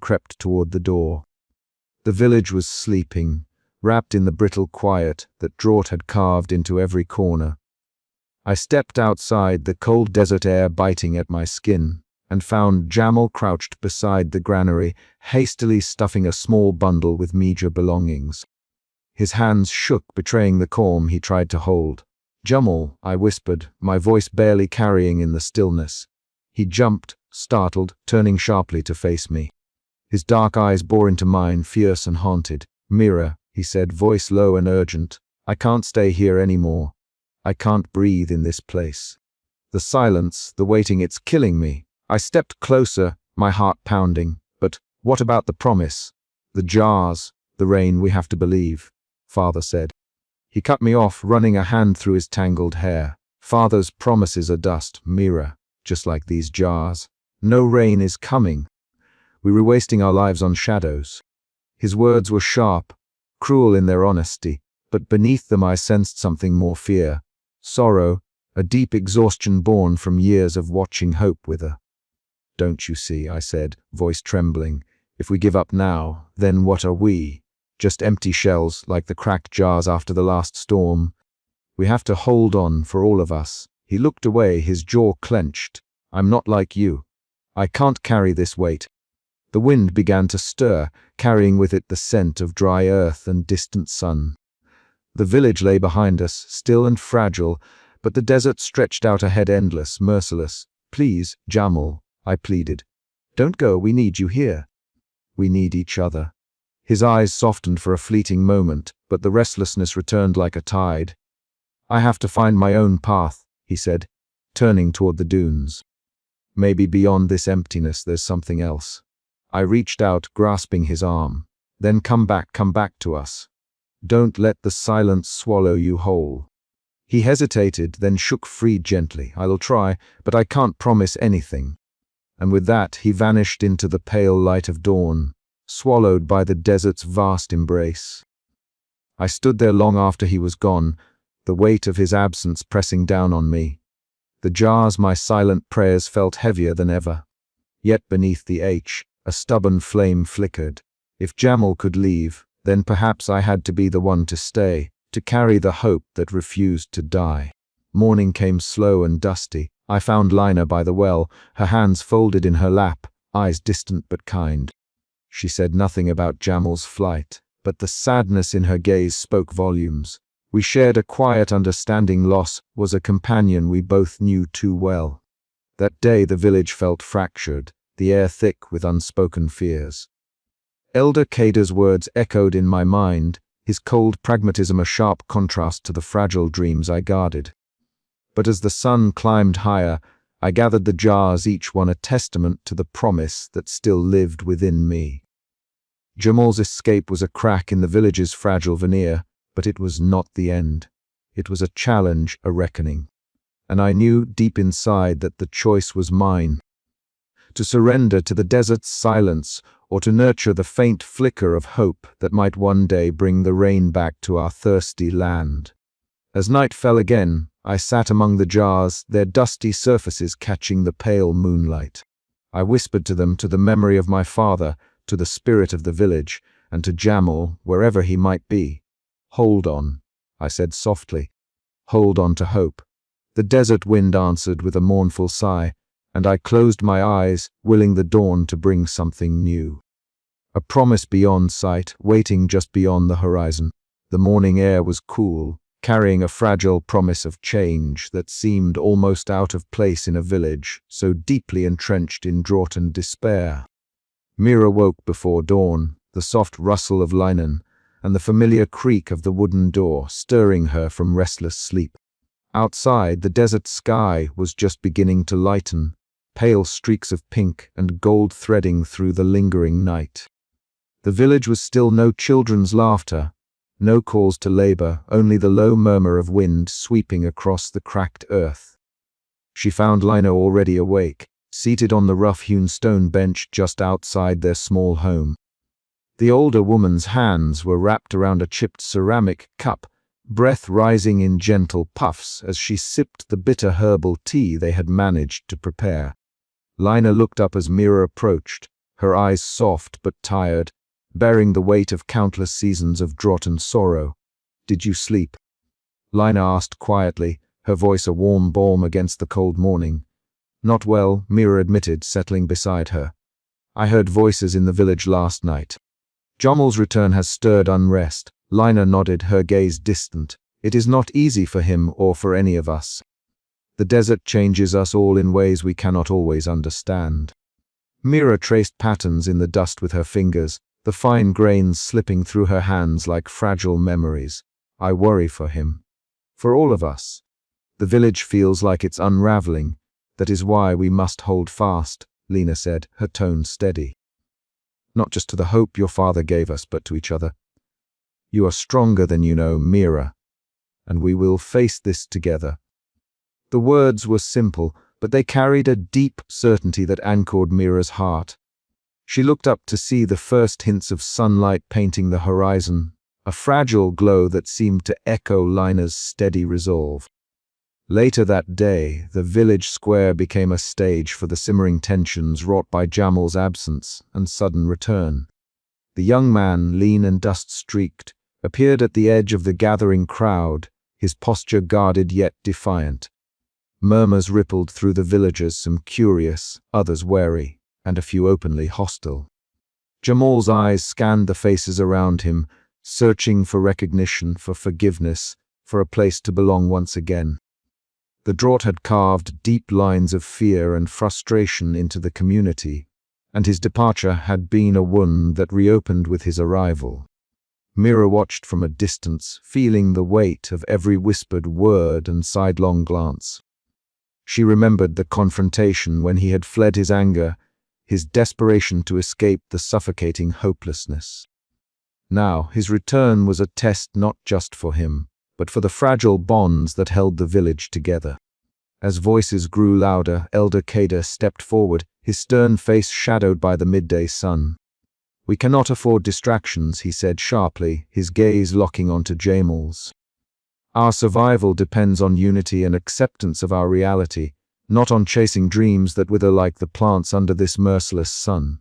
crept toward the door. The village was sleeping, wrapped in the brittle quiet that drought had carved into every corner. I stepped outside, the cold desert air biting at my skin, and found Jamal crouched beside the granary, hastily stuffing a small bundle with meager belongings. His hands shook, betraying the calm he tried to hold. "Jamal," I whispered, my voice barely carrying in the stillness. He jumped, startled, turning sharply to face me. His dark eyes bore into mine, fierce and haunted. "Mira," he said, voice low and urgent, "I can't stay here anymore. I can't breathe in this place." The silence, the waiting, it's killing me. I stepped closer, my heart pounding. "But what about the promise? The jars, the rain, we have to believe," Father said. He cut me off, running a hand through his tangled hair. "Father's promises are dust, Mira, just like these jars. No rain is coming. We were wasting our lives on shadows." His words were sharp, cruel in their honesty, but beneath them I sensed something more: fear, sorrow, a deep exhaustion born from years of watching hope wither. "Don't you see," I said, voice trembling, "if we give up now, then what are we? Just empty shells, like the cracked jars after the last storm. We have to hold on, for all of us." He looked away, his jaw clenched. "I'm not like you. I can't carry this weight." The wind began to stir, carrying with it the scent of dry earth and distant sun. The village lay behind us, still and fragile, but the desert stretched out ahead, endless, merciless. "Please, Jamal," I pleaded. "Don't go, we need you here." "We need each other." His eyes softened for a fleeting moment, but the restlessness returned like a tide. "I have to find my own path," he said, turning toward the dunes. "Maybe beyond this emptiness there's something else." I reached out, grasping his arm. "Then come back to us. Don't let the silence swallow you whole." He hesitated, then shook free gently. "I'll try, but I can't promise anything." And with that, he vanished into the pale light of dawn, swallowed by the desert's vast embrace. I stood there long after he was gone, the weight of his absence pressing down on me. The jars, my silent prayers, felt heavier than ever. Yet beneath the a stubborn flame flickered. If Jamal could leave, then perhaps I had to be the one to stay, to carry the hope that refused to die. Morning came slow and dusty. I found Lina by the well, her hands folded in her lap, eyes distant but kind. She said nothing about Jamal's flight, but the sadness in her gaze spoke volumes. We shared a quiet understanding. Loss was a companion we both knew too well. That day the village felt fractured, the air thick with unspoken fears. Elder Kader's words echoed in my mind, his cold pragmatism a sharp contrast to the fragile dreams I guarded. But as the sun climbed higher, I gathered the jars, each one a testament to the promise that still lived within me. Jamal's escape was a crack in the village's fragile veneer, but it was not the end. It was a challenge, a reckoning. And I knew deep inside that the choice was mine. To surrender to the desert's silence, or to nurture the faint flicker of hope that might one day bring the rain back to our thirsty land. As night fell again, I sat among the jars, their dusty surfaces catching the pale moonlight. I whispered to them, to the memory of my father, to the spirit of the village, and to Jamal, wherever he might be. "Hold on," I said softly. "Hold on to hope." The desert wind answered with a mournful sigh, and I closed my eyes, willing the dawn to bring something new. A promise beyond sight, waiting just beyond the horizon. The morning air was cool, carrying a fragile promise of change that seemed almost out of place in a village so deeply entrenched in drought and despair. Mira woke before dawn, the soft rustle of linen, and the familiar creak of the wooden door stirring her from restless sleep. Outside, the desert sky was just beginning to lighten, pale streaks of pink and gold threading through the lingering night. The village was still, no children's laughter, no calls to labor, only the low murmur of wind sweeping across the cracked earth. She found Lina already awake, seated on the rough-hewn stone bench just outside their small home. The older woman's hands were wrapped around a chipped ceramic cup, breath rising in gentle puffs as she sipped the bitter herbal tea they had managed to prepare. Lina looked up as Mira approached, her eyes soft but tired, bearing the weight of countless seasons of drought and sorrow. "Did you sleep?" Lina asked quietly, her voice a warm balm against the cold morning. "Not well," Mira admitted, settling beside her. "I heard voices in the village last night." "Jomel's return has stirred unrest." Lina nodded, her gaze distant. "It is not easy for him or for any of us. The desert changes us all in ways we cannot always understand." Mira traced patterns in the dust with her fingers, the fine grains slipping through her hands like fragile memories. "I worry for him. For all of us. The village feels like it's unraveling. That is why we must hold fast," Lina said, her tone steady. "Not just to the hope your father gave us, but to each other. You are stronger than you know, Mira, and we will face this together." The words were simple, but they carried a deep certainty that anchored Mira's heart. She looked up to see the first hints of sunlight painting the horizon, a fragile glow that seemed to echo Lina's steady resolve. Later that day, the village square became a stage for the simmering tensions wrought by Jamal's absence and sudden return. The young man, lean and dust-streaked, appeared at the edge of the gathering crowd, his posture guarded yet defiant. Murmurs rippled through the villagers, some curious, others wary, and a few openly hostile. Jamal's eyes scanned the faces around him, searching for recognition, for forgiveness, for a place to belong once again. The drought had carved deep lines of fear and frustration into the community, and his departure had been a wound that reopened with his arrival. Mira watched from a distance, feeling the weight of every whispered word and sidelong glance. She remembered the confrontation when he had fled his anger, his desperation to escape the suffocating hopelessness. Now, his return was a test not just for him, but for the fragile bonds that held the village together. As voices grew louder, Elder Kader stepped forward, his stern face shadowed by the midday sun. "We cannot afford distractions," he said sharply, his gaze locking onto Jamal's. "Our survival depends on unity and acceptance of our reality, not on chasing dreams that wither like the plants under this merciless sun."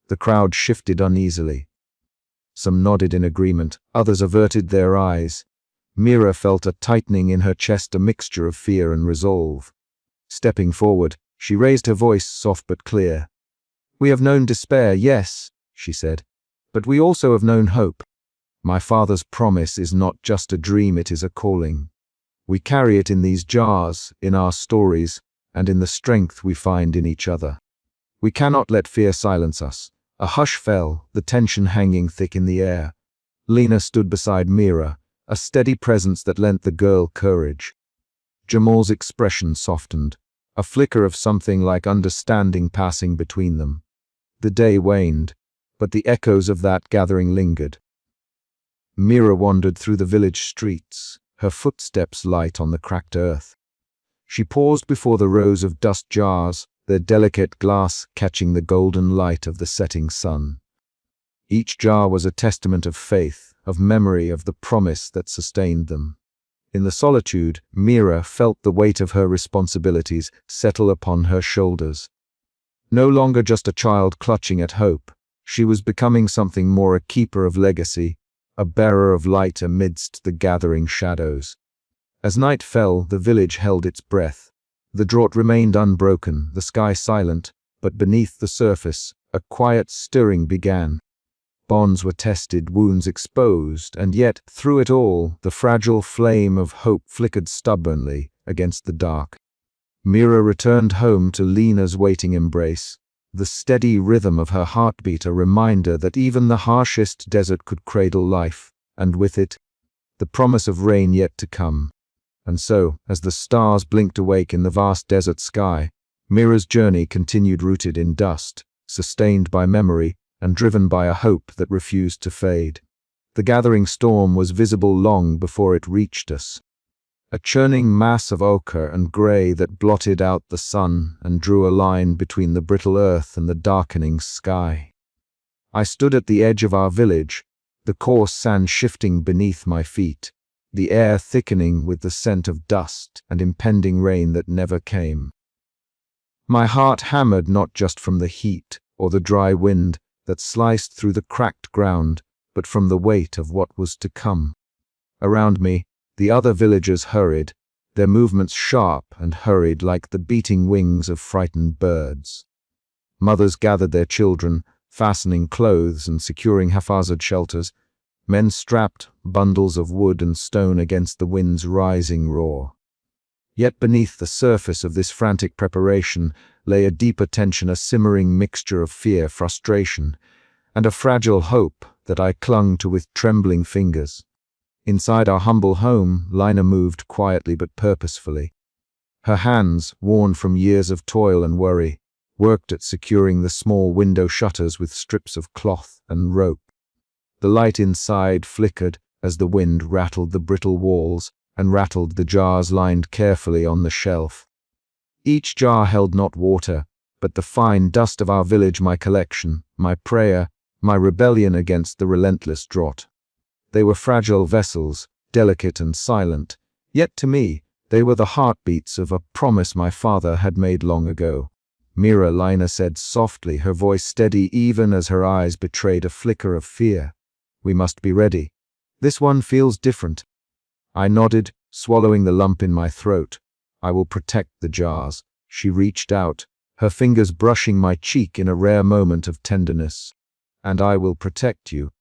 The crowd shifted uneasily. Some nodded in agreement, others averted their eyes. Mira felt a tightening in her chest, a mixture of fear and resolve. Stepping forward, she raised her voice, soft but clear. "We have known despair, yes," she said, "but we also have known hope. My father's promise is not just a dream, it is a calling. We carry it in these jars, in our stories, and in the strength we find in each other. We cannot let fear silence us." A hush fell, the tension hanging thick in the air. Lina stood beside Mira, a steady presence that lent the girl courage. Jamal's expression softened, a flicker of something like understanding passing between them. The day waned, but the echoes of that gathering lingered. Mira wandered through the village streets, her footsteps light on the cracked earth. She paused before the rows of dust jars, their delicate glass catching the golden light of the setting sun. Each jar was a testament of faith, of memory, of the promise that sustained them. In the solitude, Mira felt the weight of her responsibilities settle upon her shoulders. No longer just a child clutching at hope, she was becoming something more, a keeper of legacy, a bearer of light amidst the gathering shadows. As night fell, the village held its breath. The drought remained unbroken, the sky silent, but beneath the surface, a quiet stirring began. Bonds were tested, wounds exposed, and yet, through it all, the fragile flame of hope flickered stubbornly against the dark. Mira returned home to Lina's waiting embrace, the steady rhythm of her heartbeat a reminder that even the harshest desert could cradle life, and with it, the promise of rain yet to come. And so, as the stars blinked awake in the vast desert sky, Mira's journey continued, rooted in dust, sustained by memory, and driven by a hope that refused to fade. The gathering storm was visible long before it reached us, a churning mass of ochre and gray that blotted out the sun and drew a line between the brittle earth and the darkening sky. I stood at the edge of our village, the coarse sand shifting beneath my feet, the air thickening with the scent of dust and impending rain that never came. My heart hammered not just from the heat, or the dry wind that sliced through the cracked ground, but from the weight of what was to come. Around me, the other villagers hurried, their movements sharp and hurried like the beating wings of frightened birds. Mothers gathered their children, fastening clothes and securing haphazard shelters. Men strapped bundles of wood and stone against the wind's rising roar. Yet beneath the surface of this frantic preparation lay a deeper tension, a simmering mixture of fear, frustration, and a fragile hope that I clung to with trembling fingers. Inside our humble home, Lina moved quietly but purposefully. Her hands, worn from years of toil and worry, worked at securing the small window shutters with strips of cloth and rope. The light inside flickered as the wind rattled the brittle walls and rattled the jars lined carefully on the shelf. Each jar held not water, but the fine dust of our village, my collection, my prayer, my rebellion against the relentless drought. They were fragile vessels, delicate and silent, yet to me they were the heartbeats of a promise my father had made long ago. Mira, Lina said softly, her voice steady even as her eyes betrayed a flicker of fear. We must be ready. This one feels different. I nodded, swallowing the lump in my throat. I will protect the jars. She reached out, her fingers brushing my cheek in a rare moment of tenderness. And I will protect you.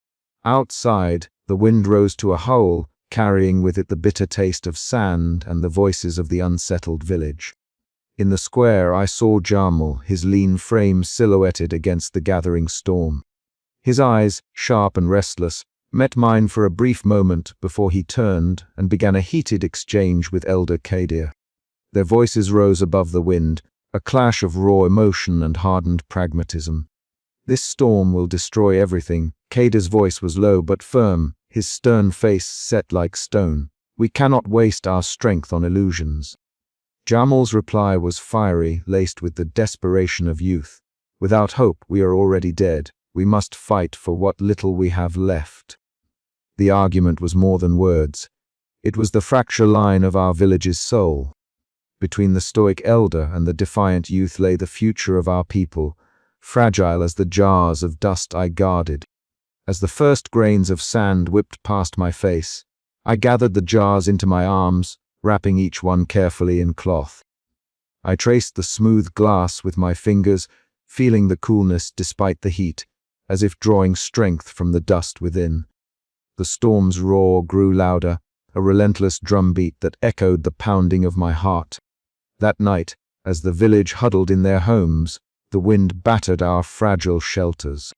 Outside, the wind rose to a howl, carrying with it the bitter taste of sand and the voices of the unsettled village. In the square, I saw Jamal, his lean frame silhouetted against the gathering storm. His eyes, sharp and restless, met mine for a brief moment before he turned and began a heated exchange with Elder Kadir. Their voices rose above the wind, a clash of raw emotion and hardened pragmatism. This storm will destroy everything. Kadir's voice was low but firm, his stern face set like stone. We cannot waste our strength on illusions. Jamal's reply was fiery, laced with the desperation of youth. Without hope, we are already dead. We must fight for what little we have left. The argument was more than words. It was the fracture line of our village's soul. Between the stoic elder and the defiant youth lay the future of our people, fragile as the jars of dust I guarded. As the first grains of sand whipped past my face, I gathered the jars into my arms, wrapping each one carefully in cloth. I traced the smooth glass with my fingers, feeling the coolness despite the heat, as if drawing strength from the dust within. The storm's roar grew louder, a relentless drumbeat that echoed the pounding of my heart. That night, as the village huddled in their homes, the wind battered our fragile shelters.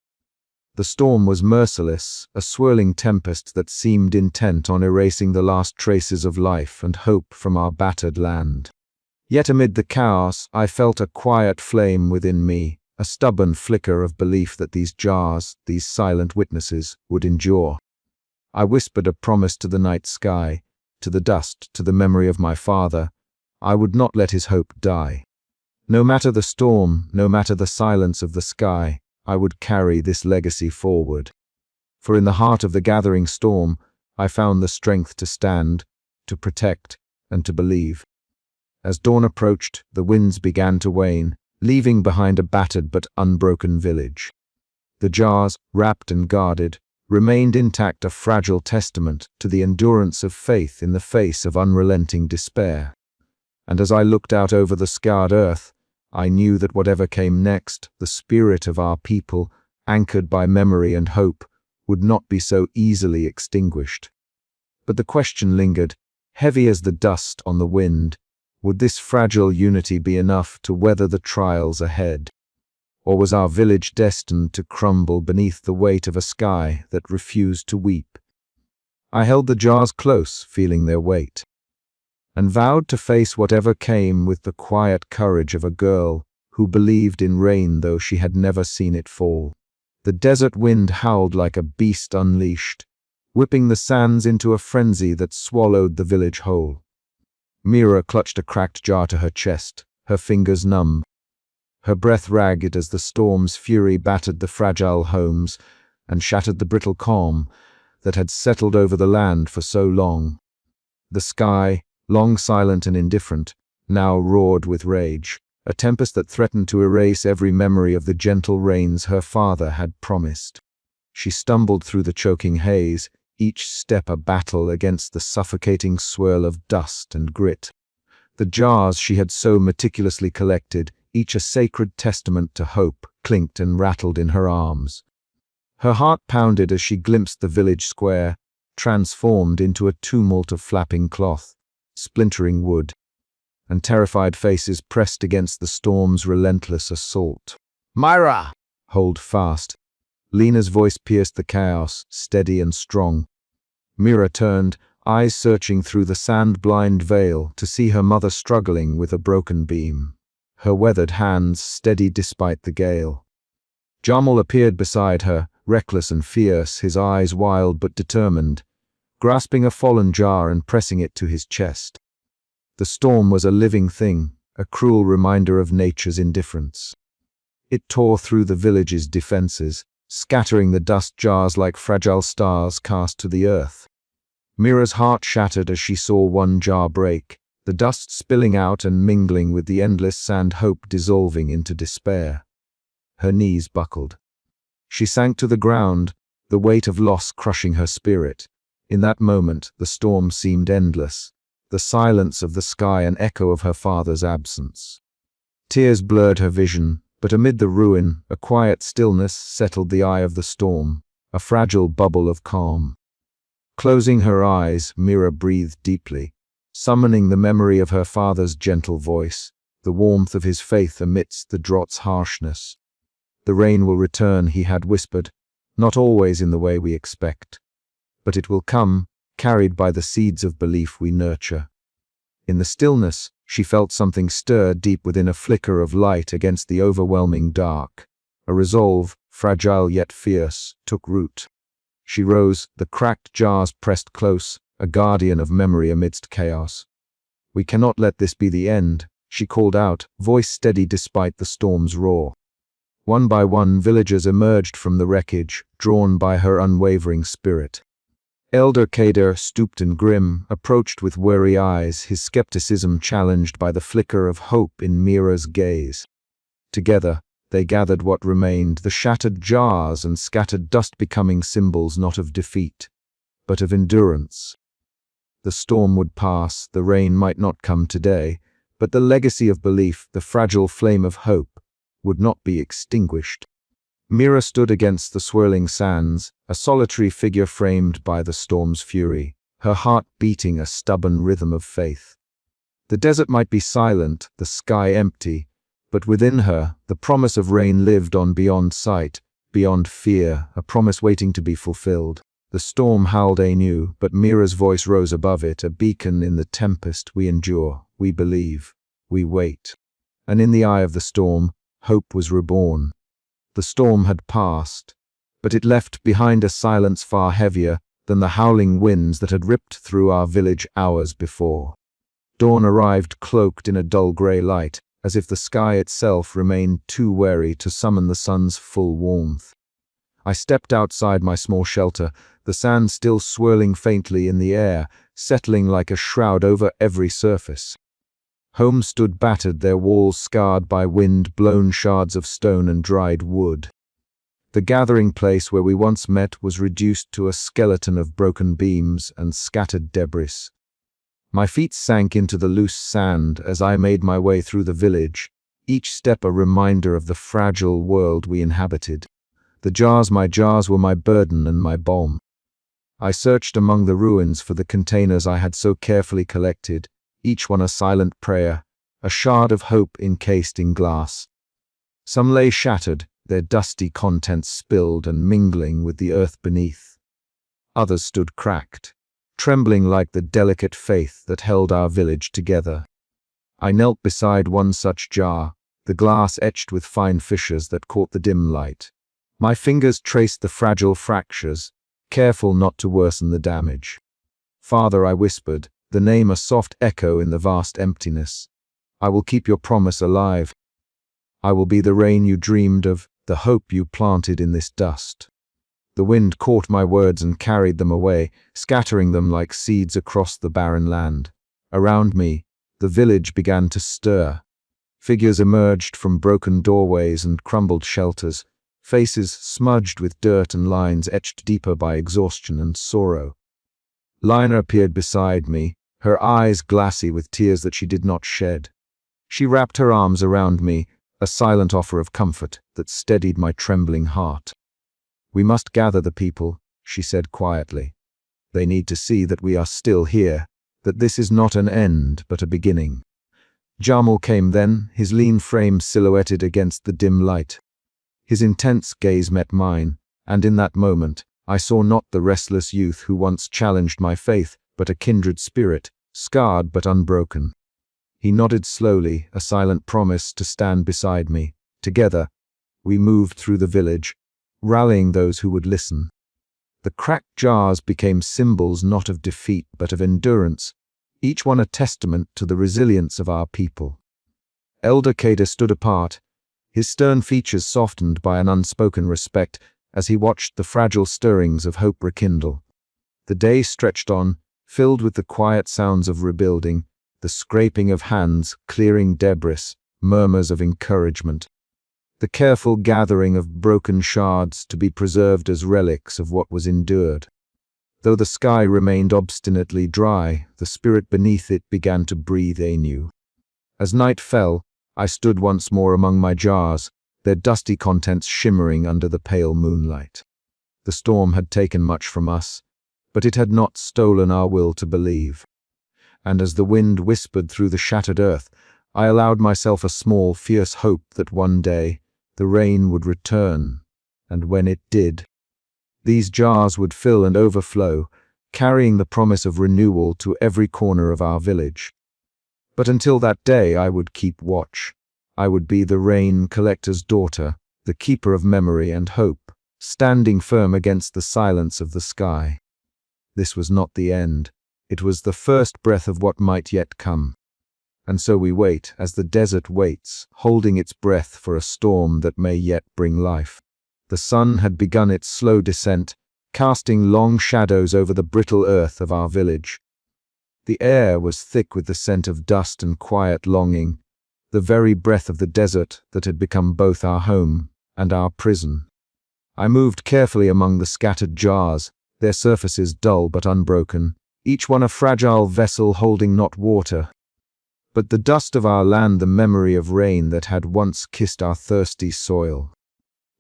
The storm was merciless, a swirling tempest that seemed intent on erasing the last traces of life and hope from our battered land. Yet amid the chaos, I felt a quiet flame within me, a stubborn flicker of belief that these jars, these silent witnesses, would endure. I whispered a promise to the night sky, to the dust, to the memory of my father. I would not let his hope die. No matter the storm, no matter the silence of the sky, I would carry this legacy forward. For in the heart of the gathering storm, I found the strength to stand, to protect, and to believe. As dawn approached, the winds began to wane, leaving behind a battered but unbroken village. The jars, wrapped and guarded, remained intact, a fragile testament to the endurance of faith in the face of unrelenting despair. And as I looked out over the scarred earth, I knew that whatever came next, the spirit of our people, anchored by memory and hope, would not be so easily extinguished. But the question lingered, heavy as the dust on the wind. Would this fragile unity be enough to weather the trials ahead? Or was our village destined to crumble beneath the weight of a sky that refused to weep? I held the jars close, feeling their weight, and vowed to face whatever came with the quiet courage of a girl who believed in rain though she had never seen it fall. The desert wind howled like a beast unleashed, whipping the sands into a frenzy that swallowed the village whole. Mira clutched a cracked jar to her chest, her fingers numb, her breath ragged as the storm's fury battered the fragile homes and shattered the brittle calm that had settled over the land for so long. The sky, long silent and indifferent, now roared with rage, a tempest that threatened to erase every memory of the gentle rains her father had promised. She stumbled through the choking haze, each step a battle against the suffocating swirl of dust and grit. The jars she had so meticulously collected, each a sacred testament to hope, clinked and rattled in her arms. Her heart pounded as she glimpsed the village square, transformed into a tumult of flapping cloth, splintering wood, and terrified faces pressed against the storm's relentless assault. "Myra!" "Hold fast." Lena's voice pierced the chaos, steady and strong. Mira turned, eyes searching through the sand-blind veil to see her mother struggling with a broken beam, her weathered hands steady despite the gale. Jamal appeared beside her, reckless and fierce, his eyes wild but determined, grasping a fallen jar and pressing it to his chest. The storm was a living thing, a cruel reminder of nature's indifference. It tore through the village's defenses, scattering the dust jars like fragile stars cast to the earth. Mira's heart shattered as she saw one jar break, the dust spilling out and mingling with the endless sand, hope dissolving into despair. Her knees buckled. She sank to the ground, the weight of loss crushing her spirit. In that moment, the storm seemed endless, the silence of the sky an echo of her father's absence. Tears blurred her vision, but amid the ruin, a quiet stillness settled the eye of the storm, a fragile bubble of calm. Closing her eyes, Mira breathed deeply, summoning the memory of her father's gentle voice, the warmth of his faith amidst the drought's harshness. "The rain will return," he had whispered, "not always in the way we expect. But it will come, carried by the seeds of belief we nurture." In the stillness, she felt something stir deep within, a flicker of light against the overwhelming dark. A resolve, fragile yet fierce, took root. She rose, the cracked jars pressed close, a guardian of memory amidst chaos. "We cannot let this be the end," she called out, voice steady despite the storm's roar. One by one, villagers emerged from the wreckage, drawn by her unwavering spirit. Elder Kader, stooped and grim, approached with wary eyes, his skepticism challenged by the flicker of hope in Mira's gaze. Together, they gathered what remained, the shattered jars and scattered dust becoming symbols not of defeat, but of endurance. The storm would pass, the rain might not come today, but the legacy of belief, the fragile flame of hope, would not be extinguished. Mira stood against the swirling sands, a solitary figure framed by the storm's fury, her heart beating a stubborn rhythm of faith. The desert might be silent, the sky empty, but within her, the promise of rain lived on beyond sight, beyond fear, a promise waiting to be fulfilled. The storm howled anew, but Mira's voice rose above it, a beacon in the tempest. "We endure, we believe, we wait." And in the eye of the storm, hope was reborn. The storm had passed, but it left behind a silence far heavier than the howling winds that had ripped through our village hours before. Dawn arrived cloaked in a dull gray light, as if the sky itself remained too wary to summon the sun's full warmth. I stepped outside my small shelter, the sand still swirling faintly in the air, settling like a shroud over every surface. Homes stood battered, their walls scarred by wind-blown shards of stone and dried wood. The gathering place where we once met was reduced to a skeleton of broken beams and scattered debris. My feet sank into the loose sand as I made my way through the village, each step a reminder of the fragile world we inhabited. My jars were my burden and my balm. I searched among the ruins for the containers I had so carefully collected, each one a silent prayer, a shard of hope encased in glass. Some lay shattered, their dusty contents spilled and mingling with the earth beneath. Others stood cracked, trembling like the delicate faith that held our village together. I knelt beside one such jar, the glass etched with fine fissures that caught the dim light. My fingers traced the fragile fractures, careful not to worsen the damage. "Father," I whispered, the name a soft echo in the vast emptiness. "I will keep your promise alive. I will be the rain you dreamed of, the hope you planted in this dust." The wind caught my words and carried them away, scattering them like seeds across the barren land. Around me, the village began to stir. Figures emerged from broken doorways and crumbled shelters, faces smudged with dirt and lines etched deeper by exhaustion and sorrow. Lina appeared beside me, her eyes glassy with tears that she did not shed. She wrapped her arms around me, a silent offer of comfort that steadied my trembling heart. "We must gather the people," she said quietly. "They need to see that we are still here, that this is not an end but a beginning." Jamal came then, his lean frame silhouetted against the dim light. His intense gaze met mine, and in that moment, I saw not the restless youth who once challenged my faith, but a kindred spirit, scarred but unbroken. He nodded slowly, a silent promise to stand beside me. Together, we moved through the village, rallying those who would listen. The cracked jars became symbols not of defeat but of endurance, each one a testament to the resilience of our people. Elder Kader stood apart, his stern features softened by an unspoken respect as he watched the fragile stirrings of hope rekindle. The day stretched on, filled with the quiet sounds of rebuilding, the scraping of hands, clearing debris, murmurs of encouragement. The careful gathering of broken shards to be preserved as relics of what was endured. Though the sky remained obstinately dry, the spirit beneath it began to breathe anew. As night fell, I stood once more among my jars, their dusty contents shimmering under the pale moonlight. The storm had taken much from us, but it had not stolen our will to believe. And as the wind whispered through the shattered earth, I allowed myself a small, fierce hope that one day the rain would return, and when it did, these jars would fill and overflow, carrying the promise of renewal to every corner of our village. But until that day, I would keep watch. I would be the rain collector's daughter, the keeper of memory and hope, standing firm against the silence of the sky. This was not the end. It was the first breath of what might yet come. And so we wait, as the desert waits, holding its breath for a storm that may yet bring life. The sun had begun its slow descent, casting long shadows over the brittle earth of our village. The air was thick with the scent of dust and quiet longing, the very breath of the desert that had become both our home and our prison. I moved carefully among the scattered jars, their surfaces dull but unbroken, each one a fragile vessel holding not water, but the dust of our land, the memory of rain that had once kissed our thirsty soil.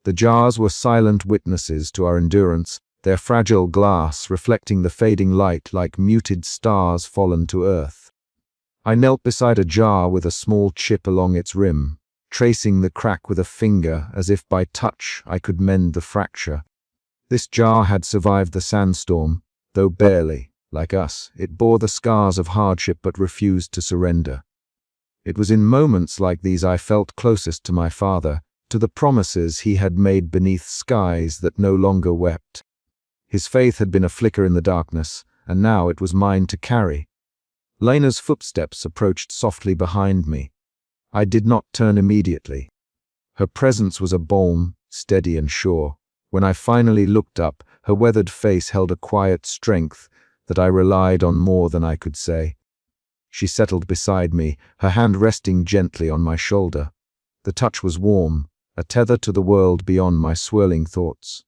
The jars were silent witnesses to our endurance, their fragile glass reflecting the fading light like muted stars fallen to earth. I knelt beside a jar with a small chip along its rim, tracing the crack with a finger as if by touch I could mend the fracture. This jar had survived the sandstorm, though barely. Like us, it bore the scars of hardship but refused to surrender. It was in moments like these I felt closest to my father, to the promises he had made beneath skies that no longer wept. His faith had been a flicker in the darkness, and now it was mine to carry. Lena's footsteps approached softly behind me. I did not turn immediately. Her presence was a balm, steady and sure. When I finally looked up, her weathered face held a quiet strength that I relied on more than I could say. She settled beside me, her hand resting gently on my shoulder. The touch was warm, a tether to the world beyond my swirling thoughts.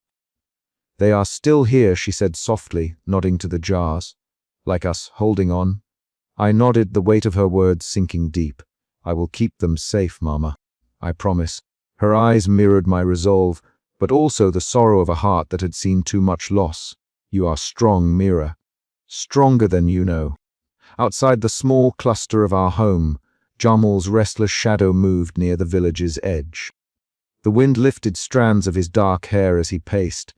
"They are still here," she said softly, nodding to the jars. "Like us, holding on." I nodded, the weight of her words sinking deep. "I will keep them safe, Mama. I promise." Her eyes mirrored my resolve, but also the sorrow of a heart that had seen too much loss. "You are strong, Mira. Stronger than you know." Outside the small cluster of our home, Jamal's restless shadow moved near the village's edge. The wind lifted strands of his dark hair as he paced.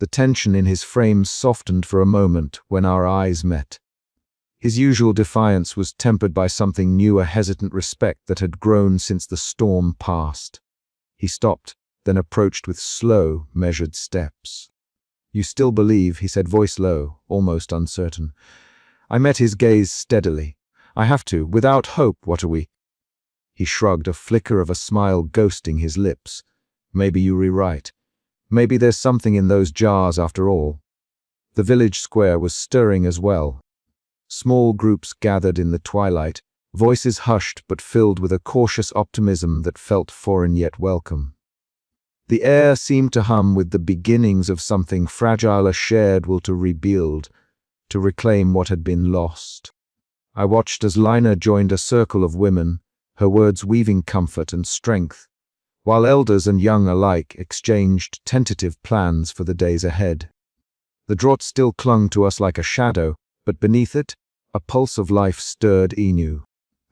The tension in his frame softened for a moment when our eyes met. His usual defiance was tempered by something new, a hesitant respect that had grown since the storm passed. He stopped, then approached with slow, measured steps. "You still believe," he said, voice low, almost uncertain. I met his gaze steadily. "I have to. Without hope, what are we?" He shrugged, a flicker of a smile ghosting his lips. "Maybe you rewrite. Maybe there's something in those jars after all." The village square was stirring as well. Small groups gathered in the twilight, voices hushed but filled with a cautious optimism that felt foreign yet welcome. The air seemed to hum with the beginnings of something fragile, a shared will to rebuild, to reclaim what had been lost. I watched as Lina joined a circle of women, her words weaving comfort and strength, while elders and young alike exchanged tentative plans for the days ahead. The drought still clung to us like a shadow, but beneath it, a pulse of life stirred anew.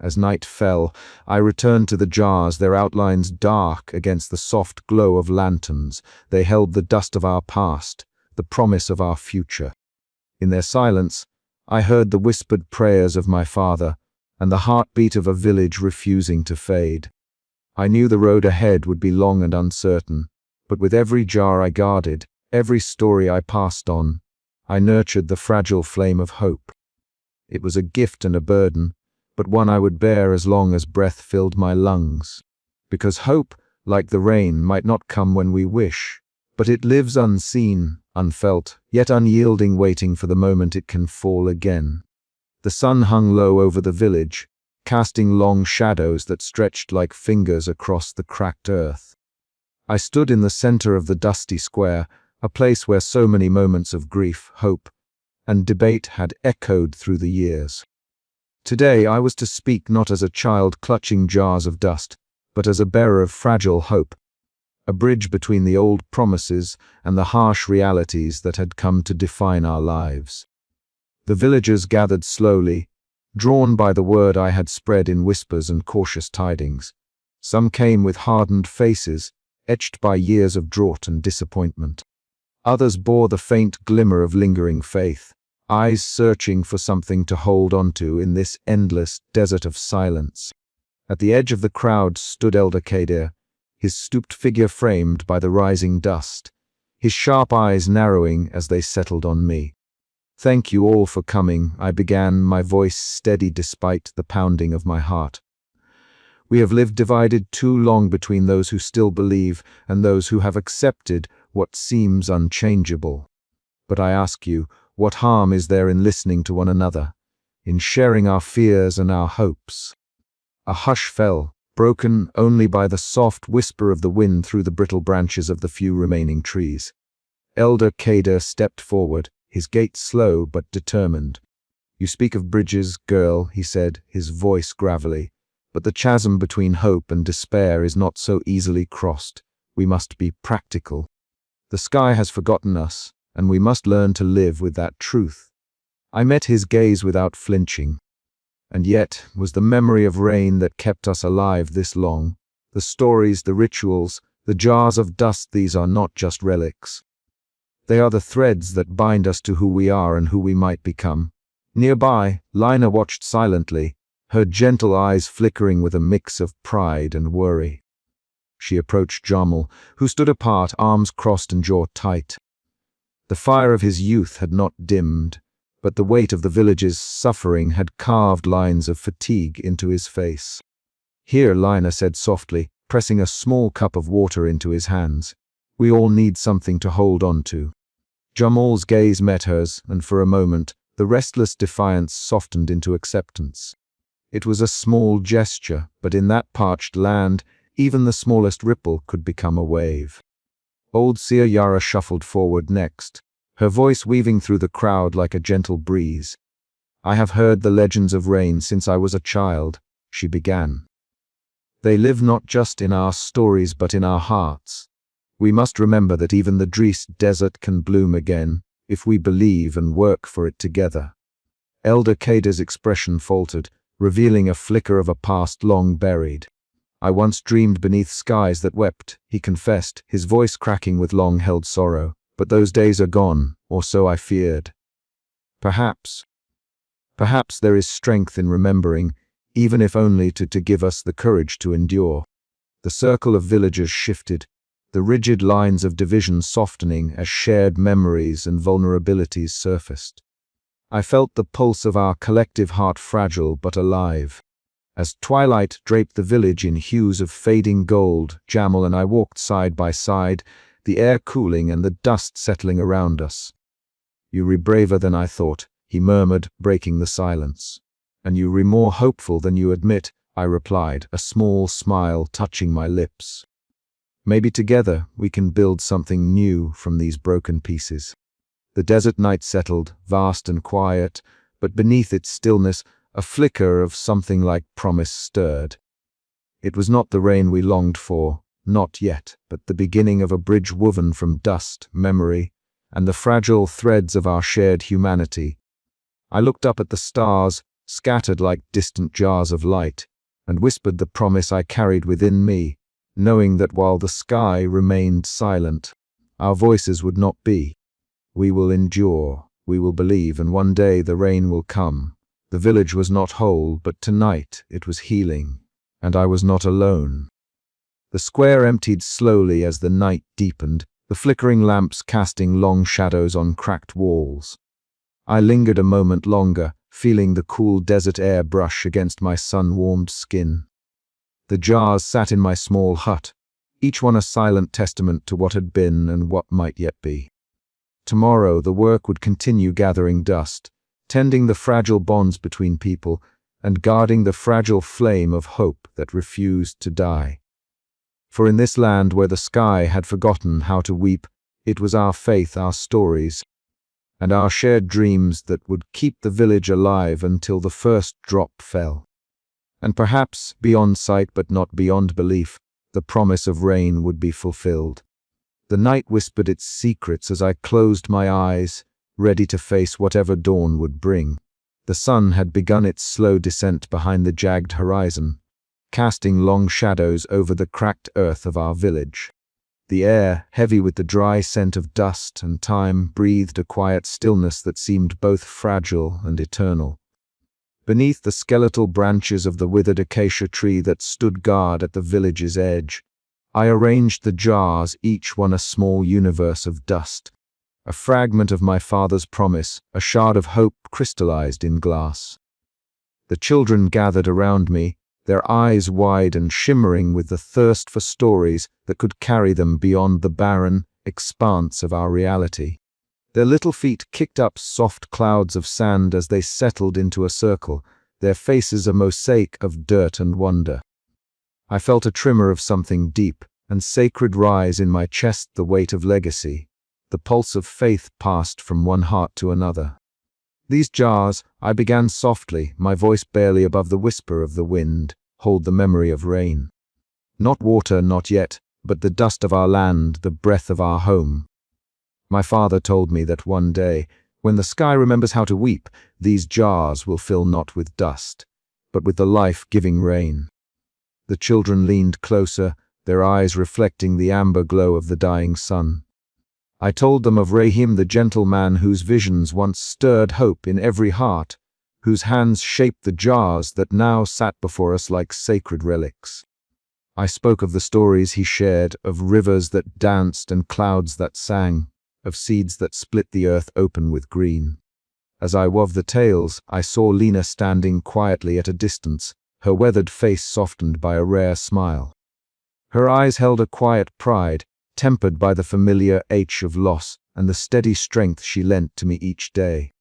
As night fell, I returned to the jars, their outlines dark against the soft glow of lanterns. They held the dust of our past, the promise of our future. In their silence, I heard the whispered prayers of my father and the heartbeat of a village refusing to fade. I knew the road ahead would be long and uncertain, but with every jar I guarded, every story I passed on, I nurtured the fragile flame of hope. It was a gift and a burden, but one I would bear as long as breath filled my lungs. Because hope, like the rain, might not come when we wish, but it lives unseen, unfelt, yet unyielding, waiting for the moment it can fall again. The sun hung low over the village, casting long shadows that stretched like fingers across the cracked earth. I stood in the center of the dusty square, a place where so many moments of grief, hope, and debate had echoed through the years. Today I was to speak not as a child clutching jars of dust, but as a bearer of fragile hope, a bridge between the old promises and the harsh realities that had come to define our lives. The villagers gathered slowly, drawn by the word I had spread in whispers and cautious tidings. Some came with hardened faces, etched by years of drought and disappointment. Others bore the faint glimmer of lingering faith, eyes searching for something to hold onto in this endless desert of silence. At the edge of the crowd stood Elder Kadir, his stooped figure framed by the rising dust, his sharp eyes narrowing as they settled on me. "Thank you all for coming," I began, my voice steady despite the pounding of my heart. "We have lived divided too long between those who still believe and those who have accepted what seems unchangeable. But I ask you, what harm is there in listening to one another, in sharing our fears and our hopes?" A hush fell, broken only by the soft whisper of the wind through the brittle branches of the few remaining trees. Elder Kader stepped forward, his gait slow but determined. "You speak of bridges, girl," he said, his voice gravelly, "but the chasm between hope and despair is not so easily crossed. We must be practical. The sky has forgotten us, and we must learn to live with that truth." I met his gaze without flinching. And yet, was the memory of rain that kept us alive this long? The stories, the rituals, the jars of dust, these are not just relics. They are the threads that bind us to who we are and who we might become. Nearby, Lina watched silently, her gentle eyes flickering with a mix of pride and worry. She approached Jamal, who stood apart, arms crossed and jaw tight. The fire of his youth had not dimmed, but the weight of the village's suffering had carved lines of fatigue into his face. "Here," Lina said softly, pressing a small cup of water into his hands. "We all need something to hold on to." Jamal's gaze met hers, and for a moment, the restless defiance softened into acceptance. It was a small gesture, but in that parched land, even the smallest ripple could become a wave. Old Seer Yara shuffled forward next, her voice weaving through the crowd like a gentle breeze. "I have heard the legends of rain since I was a child," she began. "They live not just in our stories but in our hearts. We must remember that even the Dris desert can bloom again, if we believe and work for it together." Elder Kader's expression faltered, revealing a flicker of a past long buried. "I once dreamed beneath skies that wept," he confessed, his voice cracking with long-held sorrow. "But those days are gone, or so I feared. Perhaps there is strength in remembering, even if only to give us the courage to endure." The circle of villagers shifted, the rigid lines of division softening as shared memories and vulnerabilities surfaced. I felt the pulse of our collective heart fragile but alive. As twilight draped the village in hues of fading gold, Jamal and I walked side by side, the air cooling and the dust settling around us. "You were braver than I thought," he murmured, breaking the silence. "And you are more hopeful than you admit," I replied, a small smile touching my lips. "Maybe together we can build something new from these broken pieces." The desert night settled, vast and quiet, but beneath its stillness, a flicker of something like promise stirred. It was not the rain we longed for, not yet, but the beginning of a bridge woven from dust, memory, and the fragile threads of our shared humanity. I looked up at the stars, scattered like distant jars of light, and whispered the promise I carried within me, knowing that while the sky remained silent, our voices would not be. We will endure, we will believe, and one day the rain will come. The village was not whole, but tonight it was healing, and I was not alone. The square emptied slowly as the night deepened, the flickering lamps casting long shadows on cracked walls. I lingered a moment longer, feeling the cool desert air brush against my sun-warmed skin. The jars sat in my small hut, each one a silent testament to what had been and what might yet be. Tomorrow the work would continue gathering dust, tending the fragile bonds between people, and guarding the fragile flame of hope that refused to die. For in this land where the sky had forgotten how to weep, it was our faith, our stories, and our shared dreams that would keep the village alive until the first drop fell. And perhaps, beyond sight but not beyond belief, the promise of rain would be fulfilled. The night whispered its secrets as I closed my eyes, ready to face whatever dawn would bring. The sun had begun its slow descent behind the jagged horizon, casting long shadows over the cracked earth of our village. The air, heavy with the dry scent of dust and time, breathed a quiet stillness that seemed both fragile and eternal. Beneath the skeletal branches of the withered acacia tree that stood guard at the village's edge, I arranged the jars, each one a small universe of dust. A fragment of my father's promise, a shard of hope crystallized in glass. The children gathered around me, their eyes wide and shimmering with the thirst for stories that could carry them beyond the barren expanse of our reality. Their little feet kicked up soft clouds of sand as they settled into a circle, their faces a mosaic of dirt and wonder. I felt a tremor of something deep and sacred rise in my chest, the weight of legacy. The pulse of faith passed from one heart to another. "These jars," I began softly, my voice barely above the whisper of the wind, "hold the memory of rain. Not water, not yet, but the dust of our land, the breath of our home. My father told me that one day, when the sky remembers how to weep, these jars will fill not with dust, but with the life-giving rain." The children leaned closer, their eyes reflecting the amber glow of the dying sun. I told them of Rahim, the gentle man whose visions once stirred hope in every heart, whose hands shaped the jars that now sat before us like sacred relics. I spoke of the stories he shared, of rivers that danced and clouds that sang, of seeds that split the earth open with green. As I wove the tales, I saw Lena standing quietly at a distance, her weathered face softened by a rare smile. Her eyes held a quiet pride, tempered by the familiar ache of loss and the steady strength she lent to me each day.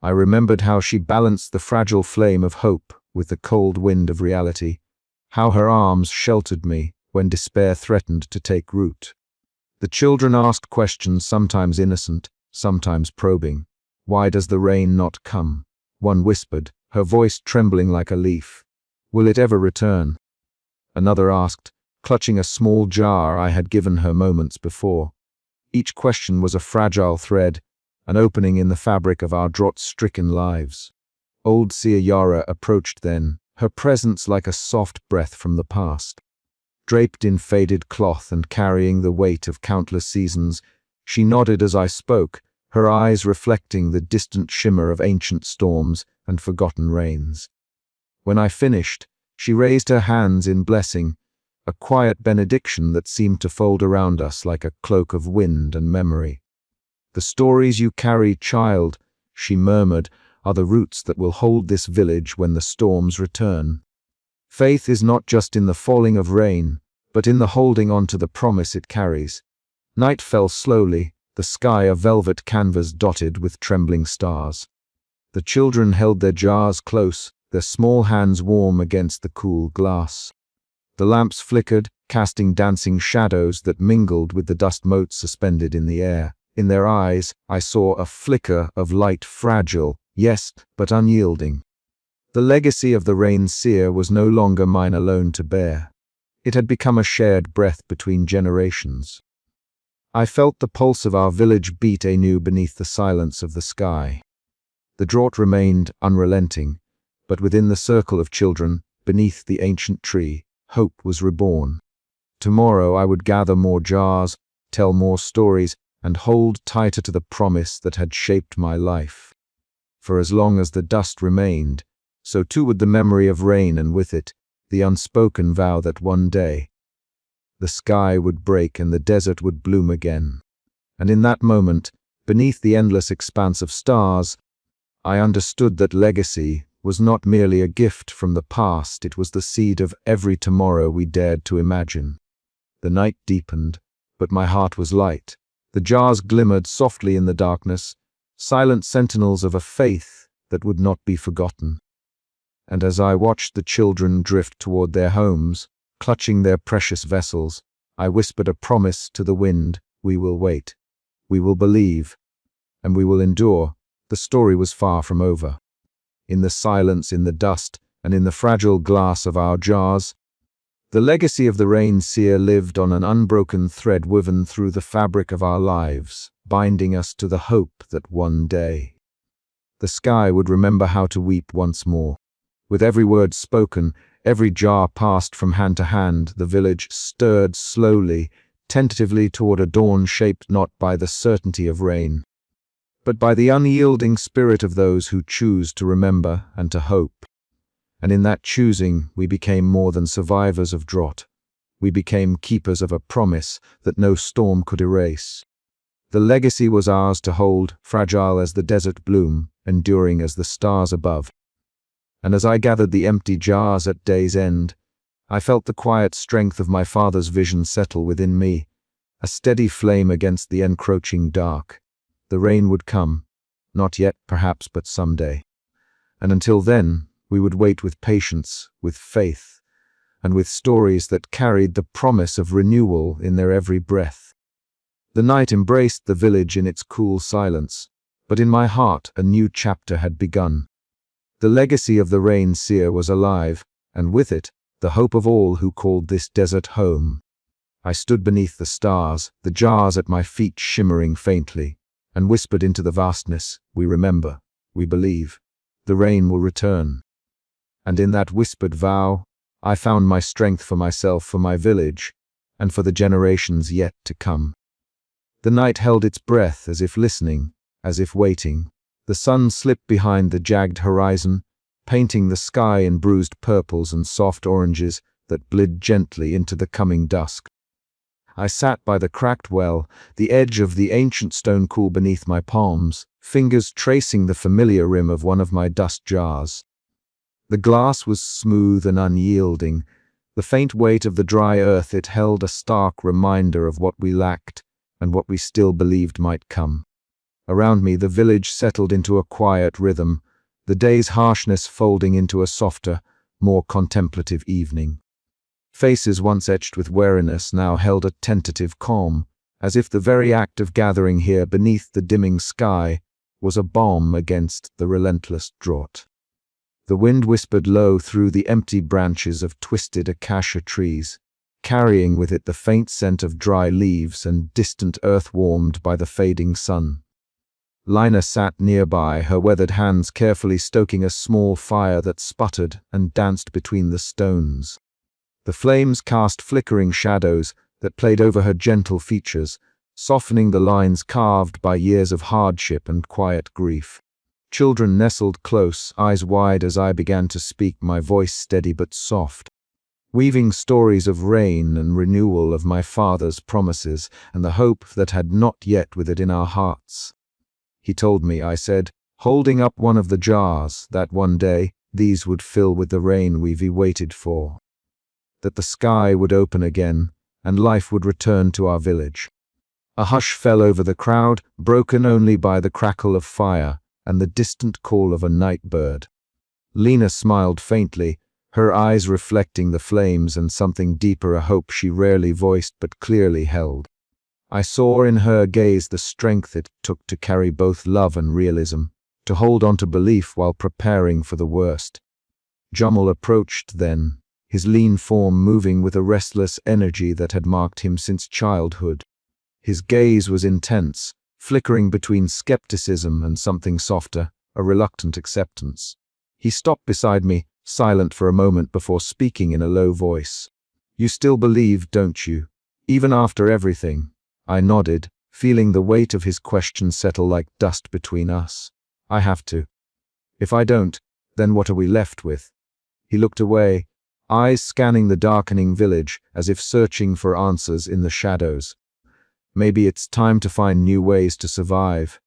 I remembered how she balanced the fragile flame of hope with the cold wind of reality, how her arms sheltered me when despair threatened to take root. The children asked questions, sometimes innocent, sometimes probing. "Why does the rain not come?" One whispered, her voice trembling like a leaf. "Will it ever return?" Another asked, clutching a small jar I had given her moments before. Each question was a fragile thread, an opening in the fabric of our drought-stricken lives. Old Sia Yara approached then, her presence like a soft breath from the past. Draped in faded cloth and carrying the weight of countless seasons, she nodded as I spoke, her eyes reflecting the distant shimmer of ancient storms and forgotten rains. When I finished, she raised her hands in blessing, a quiet benediction that seemed to fold around us like a cloak of wind and memory. "The stories you carry, child," she murmured, "are the roots that will hold this village when the storms return. Faith is not just in the falling of rain, but in the holding on to the promise it carries." Night fell slowly, the sky a velvet canvas dotted with trembling stars. The children held their jars close, their small hands warm against the cool glass. The lamps flickered, casting dancing shadows that mingled with the dust motes suspended in the air. In their eyes, I saw a flicker of light, fragile, yes, but unyielding. The legacy of the rain seer was no longer mine alone to bear. It had become a shared breath between generations. I felt the pulse of our village beat anew beneath the silence of the sky. The drought remained unrelenting, but within the circle of children, beneath the ancient tree, hope was reborn. Tomorrow I would gather more jars, tell more stories, and hold tighter to the promise that had shaped my life. For as long as the dust remained, so too would the memory of rain, and with it, the unspoken vow that one day, the sky would break and the desert would bloom again. And in that moment, beneath the endless expanse of stars, I understood that legacy was not merely a gift from the past, it was the seed of every tomorrow we dared to imagine. The night deepened, but my heart was light. The jars glimmered softly in the darkness, silent sentinels of a faith that would not be forgotten. And as I watched the children drift toward their homes, clutching their precious vessels, I whispered a promise to the wind: we will wait, we will believe, and we will endure. The story was far from over. In the silence, in the dust, and in the fragile glass of our jars, the legacy of the rain seer lived on an unbroken thread woven through the fabric of our lives, binding us to the hope that one day the sky would remember how to weep once more. With every word spoken, every jar passed from hand to hand, the village stirred slowly, tentatively toward a dawn shaped not by the certainty of rain, but by the unyielding spirit of those who choose to remember and to hope. And in that choosing, we became more than survivors of drought. We became keepers of a promise that no storm could erase. The legacy was ours to hold, fragile as the desert bloom, enduring as the stars above. And as I gathered the empty jars at day's end, I felt the quiet strength of my father's vision settle within me, a steady flame against the encroaching dark. The rain would come, not yet perhaps, but someday. And until then, we would wait with patience, with faith, and with stories that carried the promise of renewal in their every breath. The night embraced the village in its cool silence, but in my heart a new chapter had begun. The legacy of the rain seer was alive, and with it, the hope of all who called this desert home. I stood beneath the stars, the jars at my feet shimmering faintly, and whispered into the vastness: we remember, we believe, the rain will return. And in that whispered vow, I found my strength for myself, for my village, and for the generations yet to come. The night held its breath, as if listening, as if waiting. The sun slipped behind the jagged horizon, painting the sky in bruised purples and soft oranges that bled gently into the coming dusk. I sat by the cracked well, the edge of the ancient stone cool beneath my palms, fingers tracing the familiar rim of one of my dust jars. The glass was smooth and unyielding. The faint weight of the dry earth it held a stark reminder of what we lacked and what we still believed might come. Around me the village settled into a quiet rhythm, the day's harshness folding into a softer, more contemplative evening. Faces once etched with wariness now held a tentative calm, as if the very act of gathering here beneath the dimming sky was a balm against the relentless drought. The wind whispered low through the empty branches of twisted acacia trees, carrying with it the faint scent of dry leaves and distant earth warmed by the fading sun. Lina sat nearby, her weathered hands carefully stoking a small fire that sputtered and danced between the stones. The flames cast flickering shadows that played over her gentle features, softening the lines carved by years of hardship and quiet grief. Children nestled close, eyes wide as I began to speak, my voice steady but soft, weaving stories of rain and renewal, of my father's promises and the hope that had not yet with it in our hearts. He told me, I said, holding up one of the jars, that one day these would fill with the rain we've waited for, that the sky would open again and life would return to our village. A hush fell over the crowd, broken only by the crackle of fire and the distant call of a night bird. Lena smiled faintly, her eyes reflecting the flames and something deeper, a hope she rarely voiced but clearly held. I saw in her gaze the strength it took to carry both love and realism, to hold on to belief while preparing for the worst. Jamal approached then, his lean form moving with a restless energy that had marked him since childhood. His gaze was intense, flickering between skepticism and something softer, a reluctant acceptance. He stopped beside me, silent for a moment before speaking in a low voice. "You still believe, don't you? Even after everything?" I nodded, feeling the weight of his question settle like dust between us. "I have to. If I don't, then what are we left with?" He looked away, eyes scanning the darkening village as if searching for answers in the shadows. "Maybe it's time to find new ways to survive.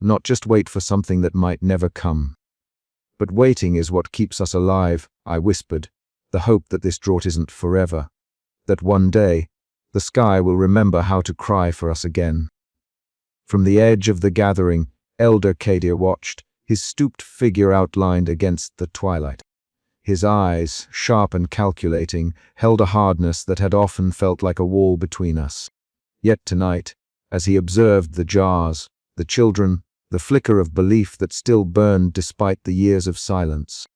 Not just wait for something that might never come. But waiting is what keeps us alive," I whispered, "the hope that this drought isn't forever. That one day, the sky will remember how to cry for us again." From the edge of the gathering, Elder Kadir watched, his stooped figure outlined against the twilight. His eyes, sharp and calculating, held a hardness that had often felt like a wall between us. Yet tonight, as he observed the jars, the children, the flicker of belief that still burned despite the years of silence,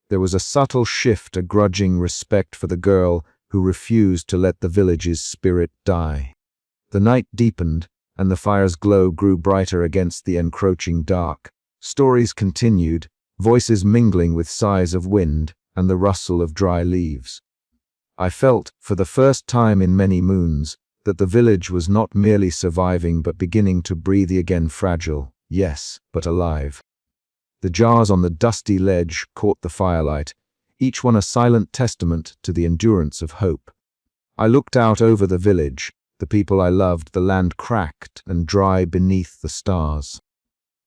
there was a subtle shift, a grudging respect for the girl who refused to let the village's spirit die. The night deepened, and the fire's glow grew brighter against the encroaching dark. Stories continued, voices mingling with sighs of wind and the rustle of dry leaves. I felt, for the first time in many moons, that the village was not merely surviving but beginning to breathe again, fragile, yes, but alive. The jars on the dusty ledge caught the firelight, each one a silent testament to the endurance of hope. I looked out over the village, the people I loved, the land cracked and dry beneath the stars.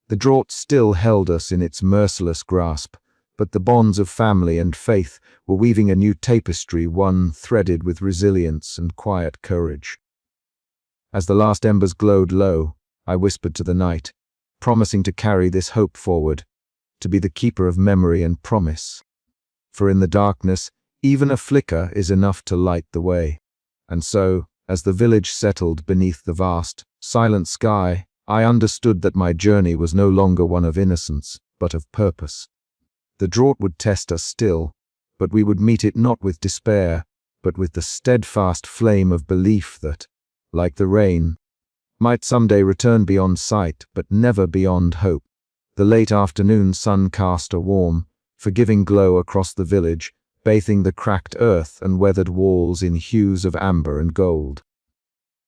The drought still held us in its merciless grasp, but the bonds of family and faith were weaving a new tapestry, one threaded with resilience and quiet courage. As the last embers glowed low, I whispered to the night, promising to carry this hope forward, to be the keeper of memory and promise. For in the darkness, even a flicker is enough to light the way. And so, as the village settled beneath the vast, silent sky, I understood that my journey was no longer one of innocence, but of purpose. The drought would test us still, but we would meet it not with despair, but with the steadfast flame of belief that, like the rain, might someday return beyond sight, but never beyond hope. The late afternoon sun cast a warm, forgiving glow across the village, bathing the cracked earth and weathered walls in hues of amber and gold.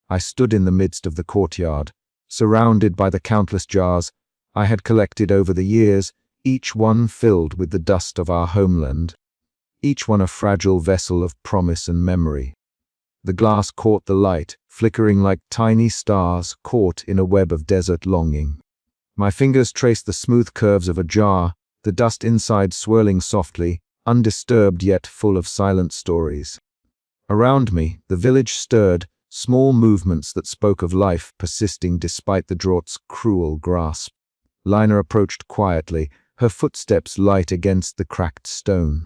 I stood in the midst of the courtyard, surrounded by the countless jars I had collected over the years, each one filled with the dust of our homeland, each one a fragile vessel of promise and memory. The glass caught the light, flickering like tiny stars caught in a web of desert longing. My fingers traced the smooth curves of a jar, the dust inside swirling softly, undisturbed yet full of silent stories. Around me, the village stirred, small movements that spoke of life persisting despite the drought's cruel grasp. Lina approached quietly, her footsteps light against the cracked stone.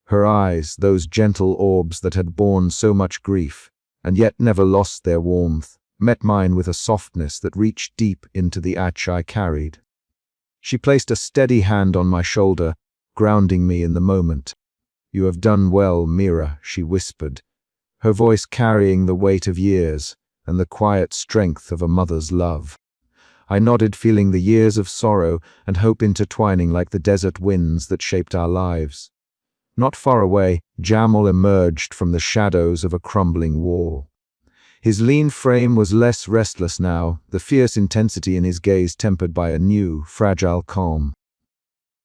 Her eyes, those gentle orbs that had borne so much grief, and yet never lost their warmth, met mine with a softness that reached deep into the ache I carried. She placed a steady hand on my shoulder, grounding me in the moment. "You have done well, Mira," she whispered, her voice carrying the weight of years and the quiet strength of a mother's love. I nodded, feeling the years of sorrow and hope intertwining like the desert winds that shaped our lives. Not far away, Jamal emerged from the shadows of a crumbling wall. His lean frame was less restless now, the fierce intensity in his gaze tempered by a new, fragile calm.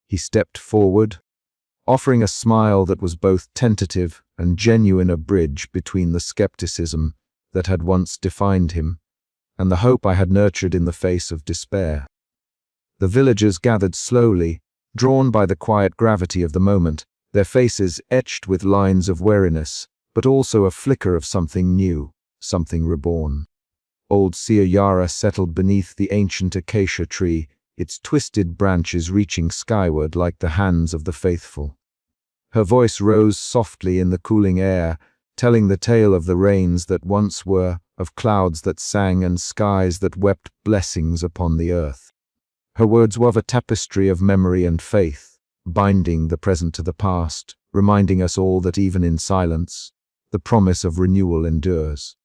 He stepped forward, offering a smile that was both tentative and genuine, a bridge between the skepticism that had once defined him and the hope I had nurtured in the face of despair. The villagers gathered slowly, drawn by the quiet gravity of the moment, their faces etched with lines of weariness, but also a flicker of something new, something reborn. Old Seer Yara settled beneath the ancient acacia tree, its twisted branches reaching skyward like the hands of the faithful. Her voice rose softly in the cooling air, telling the tale of the rains that once were, of clouds that sang and skies that wept blessings upon the earth. Her words wove a tapestry of memory and faith, binding the present to the past, reminding us all that even in silence, the promise of renewal endures.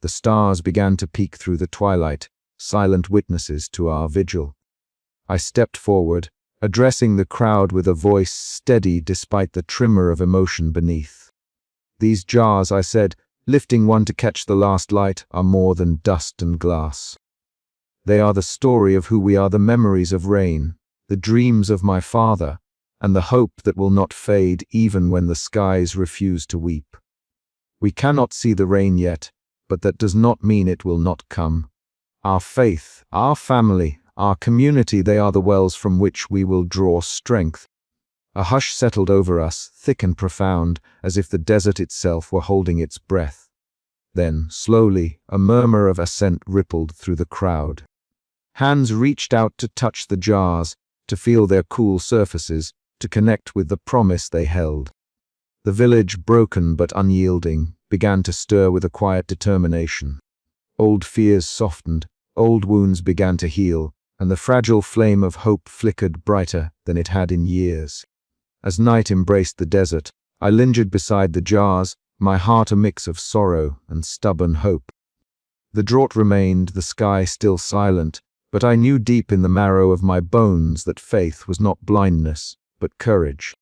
The stars began to peek through the twilight, silent witnesses to our vigil. I stepped forward, addressing the crowd with a voice steady despite the tremor of emotion beneath. "These jars," I said, lifting one to catch the last light, "are more than dust and glass. They are the story of who we are, the memories of rain, the dreams of my father, and the hope that will not fade even when the skies refuse to weep. We cannot see the rain yet, but that does not mean it will not come. Our faith, our family, our community, they are the wells from which we will draw strength." A hush settled over us, thick and profound, as if the desert itself were holding its breath. Then, slowly, a murmur of assent rippled through the crowd. Hands reached out to touch the jars, to feel their cool surfaces, to connect with the promise they held. The village, broken but unyielding, began to stir with a quiet determination. Old fears softened, old wounds began to heal, and the fragile flame of hope flickered brighter than it had in years. As night embraced the desert, I lingered beside the jars, my heart a mix of sorrow and stubborn hope. The drought remained, the sky still silent, but I knew deep in the marrow of my bones that faith was not blindness, but courage.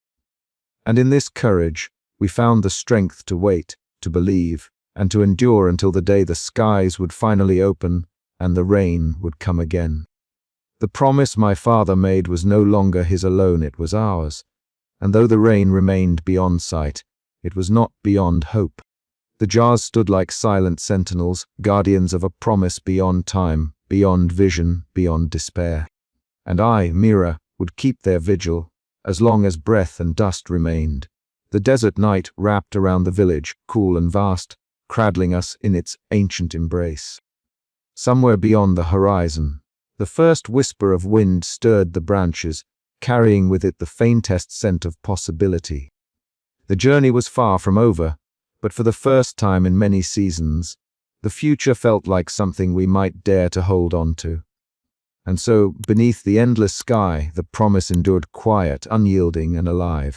And in this courage, we found the strength to wait, to believe, and to endure until the day the skies would finally open and the rain would come again. The promise my father made was no longer his alone, it was ours. And though the rain remained beyond sight, it was not beyond hope. The jars stood like silent sentinels, guardians of a promise beyond time, beyond vision, beyond despair. And I, Mira, would keep their vigil, as long as breath and dust remained. The desert night wrapped around the village, cool and vast, cradling us in its ancient embrace. Somewhere beyond the horizon, the first whisper of wind stirred the branches, carrying with it the faintest scent of possibility. The journey was far from over, but for the first time in many seasons, the future felt like something we might dare to hold on to. And so, beneath the endless sky, the promise endured quiet, unyielding, and alive.